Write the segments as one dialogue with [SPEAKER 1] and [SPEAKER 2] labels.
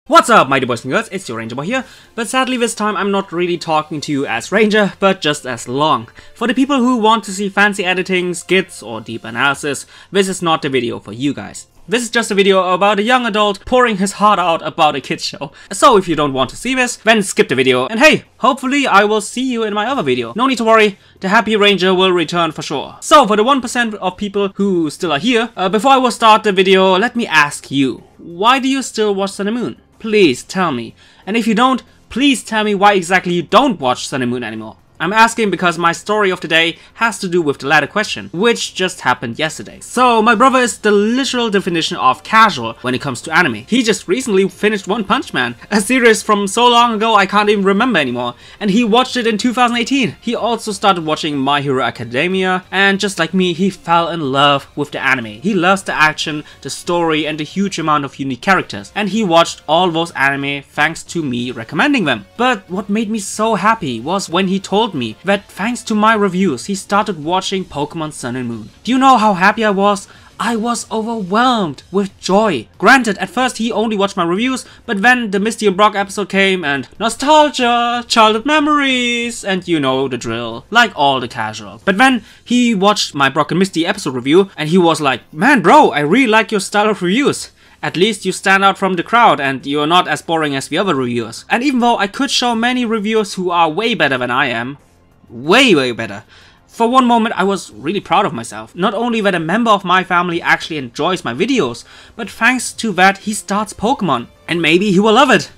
[SPEAKER 1] What's up, mighty boys and girls, it's your Ranger Boy here, but sadly this time I'm not really talking to you as Ranger, but just as Long. For the people who want to see fancy editing, skits, or deep analysis, this is not the video for you guys. This is just a video about a young adult pouring his heart out about a kids show. So if you don't want to see this, then skip the video, and hey, hopefully I will see you in my other video. No need to worry, the happy Ranger will return for sure. So for the 1% of people who still are here, before I will start the video, let me ask you, why do you still watch Sun and Moon? Please tell me. And if you don't, please tell me why exactly you don't watch Sun and Moon anymore. I'm asking because my story of the day has to do with the latter question, which just happened yesterday. So my brother is the literal definition of casual when it comes to anime. He just recently finished One Punch Man, a series from so long ago I can't even remember anymore, and he watched it in 2018. He also started watching My Hero Academia, and just like me, he fell in love with the anime. He loves the action, the story, and the huge amount of unique characters, and he watched all those anime thanks to me recommending them. But what made me so happy was when he told me that thanks to my reviews he started watching Pokemon Sun and Moon. Do you know how happy I was? I was overwhelmed with joy. Granted, at first he only watched my reviews, but then the Misty and Brock episode came and nostalgia, childhood memories, and you know the drill, like all the casuals. But then he watched my Brock and Misty episode review and he was like, man bro, I really like your style of reviews. At least you stand out from the crowd and you're not as boring as the other reviewers. And even though I could show many reviewers who are way better than I am, way better, for one moment I was really proud of myself. Not only that a member of my family actually enjoys my videos, but thanks to that he starts Pokemon. And maybe he will love it.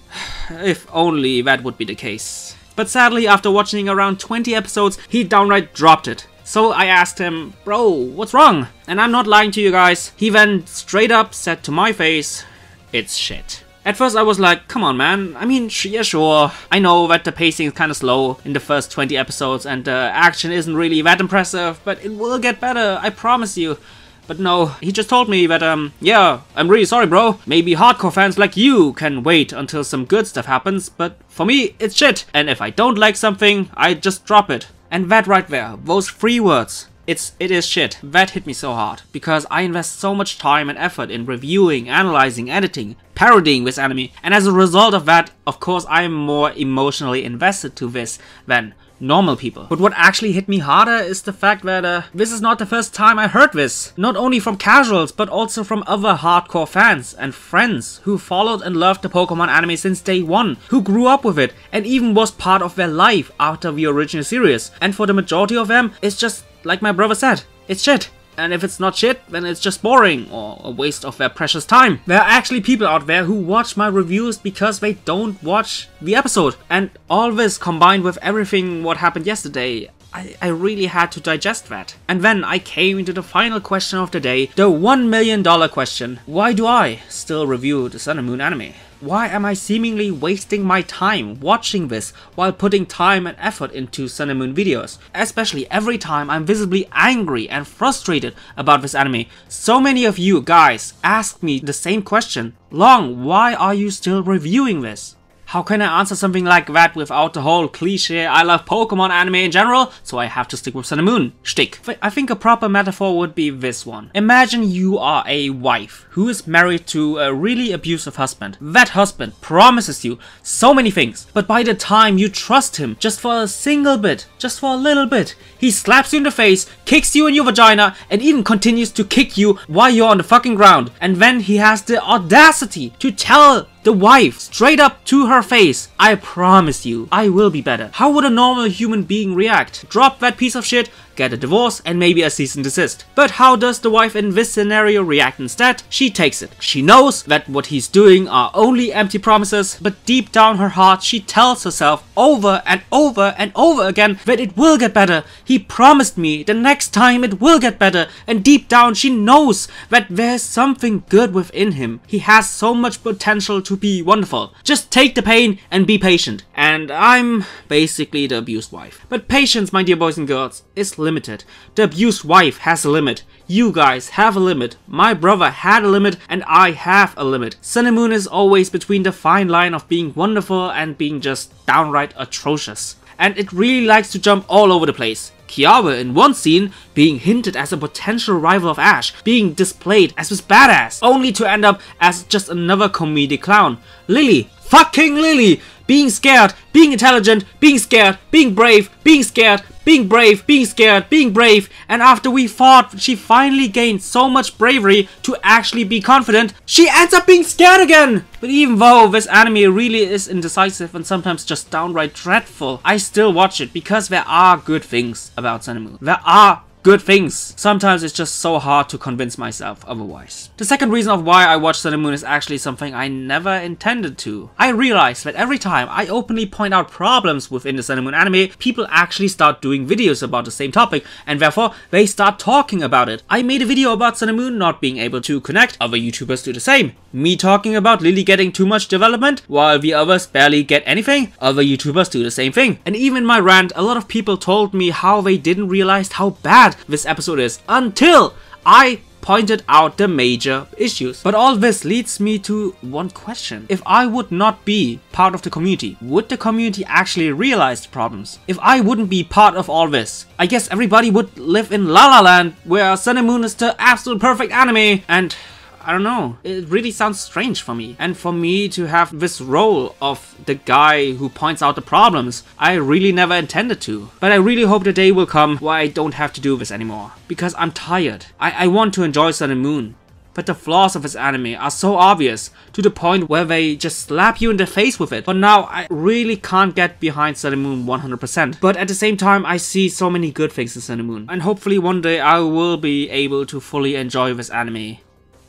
[SPEAKER 1] If only that would be the case. But sadly, after watching around 20 episodes, he downright dropped it. So I asked him, bro, what's wrong? And I'm not lying to you guys, he then straight up said to my face, it's shit. At first I was like, come on man, I mean, yeah sure, I know that the pacing is kinda slow in the first 20 episodes and the action isn't really that impressive, but it will get better, I promise you. But no, he just told me that, yeah, I'm really sorry bro, maybe hardcore fans like you can wait until some good stuff happens, but for me, it's shit. And if I don't like something, I just drop it. And that right there, those 3 words, it is shit, that hit me so hard, because I invest so much time and effort in reviewing, analyzing, editing, parodying this anime, and as a result of that, of course I am more emotionally invested to this than normal people. But what actually hit me harder is the fact that this is not the first time I heard this. Not only from casuals, but also from other hardcore fans and friends who followed and loved the Pokemon anime since day one, who grew up with it and even was part of their life after the original series. And for the majority of them, it's just like my brother said, it's shit. And if it's not shit, then it's just boring or a waste of their precious time. There are actually people out there who watch my reviews because they don't watch the episode. And all this combined with everything what happened yesterday, I really had to digest that. And then I came into the final question of the day, the $1 million question. Why do I still review the Sun and Moon anime? Why am I seemingly wasting my time watching this while putting time and effort into Sun and Moon videos? Especially every time I'm visibly angry and frustrated about this anime. So many of you guys ask me the same question. Long, why are you still reviewing this? How can I answer something like that without the whole cliche I love Pokemon anime in general, so I have to stick with Sun and Moon shtick? I think a proper metaphor would be this one. Imagine you are a wife who is married to a really abusive husband. That husband promises you so many things, but by the time you trust him just for a single bit, just for a little bit, he slaps you in the face, kicks you in your vagina, and even continues to kick you while you're on the fucking ground. And then he has the audacity to tell the wife straight up to her face, I promise you, I will be better. How would a normal human being react? Drop that piece of shit, get a divorce, and maybe a cease and desist. But how does the wife in this scenario react instead? She takes it. She knows that what he's doing are only empty promises, but deep down her heart she tells herself over and over and over again that it will get better. He promised me the next time it will get better, and deep down she knows that there's something good within him. He has so much potential to be wonderful. Just take the pain and be patient. And I'm basically the abused wife. But patience, my dear boys and girls, is limited. The abused wife has a limit. You guys have a limit. My brother had a limit and I have a limit. Sun and Moon is always between the fine line of being wonderful and being just downright atrocious. And it really likes to jump all over the place. Kiawe in one scene being hinted as a potential rival of Ash, being displayed as this badass, only to end up as just another comedic clown. Lily, fucking Lily, being scared, being intelligent, being scared, being brave, being scared, being brave, being scared, being brave, and after we fought, she finally gained so much bravery to actually be confident, she ends up being scared again! But even though this anime really is indecisive and sometimes just downright dreadful, I still watch it because there are good things about Sun and Moon. There are good things. Sometimes it's just so hard to convince myself otherwise. The second reason of why I watch Sun and Moon is actually something I never intended to. I realized that every time I openly point out problems within the Sun and Moon anime, people actually start doing videos about the same topic, and therefore they start talking about it. I made a video about Sun and Moon not being able to connect, other YouTubers do the same. Me talking about Lily getting too much development, while the others barely get anything, other YouTubers do the same thing. And even in my rant, a lot of people told me how they didn't realize how bad this episode is until I pointed out the major issues. But all this leads me to one question. If I would not be part of the community, would the community actually realize the problems? If I wouldn't be part of all this, I guess everybody would live in La La Land, where Sun and Moon is the absolute perfect anime, and I don't know, it really sounds strange for me. And for me to have this role of the guy who points out the problems, I really never intended to. But I really hope the day will come where I don't have to do this anymore. Because I'm tired. I want to enjoy Sun and Moon. But the flaws of this anime are so obvious, to the point where they just slap you in the face with it. But now I really can't get behind Sun and Moon 100%. But at the same time, I see so many good things in Sun and Moon. And hopefully one day I will be able to fully enjoy this anime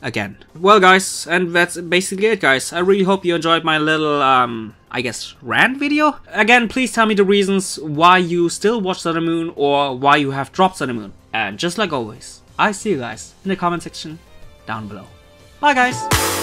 [SPEAKER 1] again. Well guys, and that's basically it guys. I really hope you enjoyed my little, I guess, rant video. Again, please tell me the reasons why you still watch Sun and Moon or why you have dropped Sun and Moon. And just like always, I see you guys in the comment section down below. Bye guys!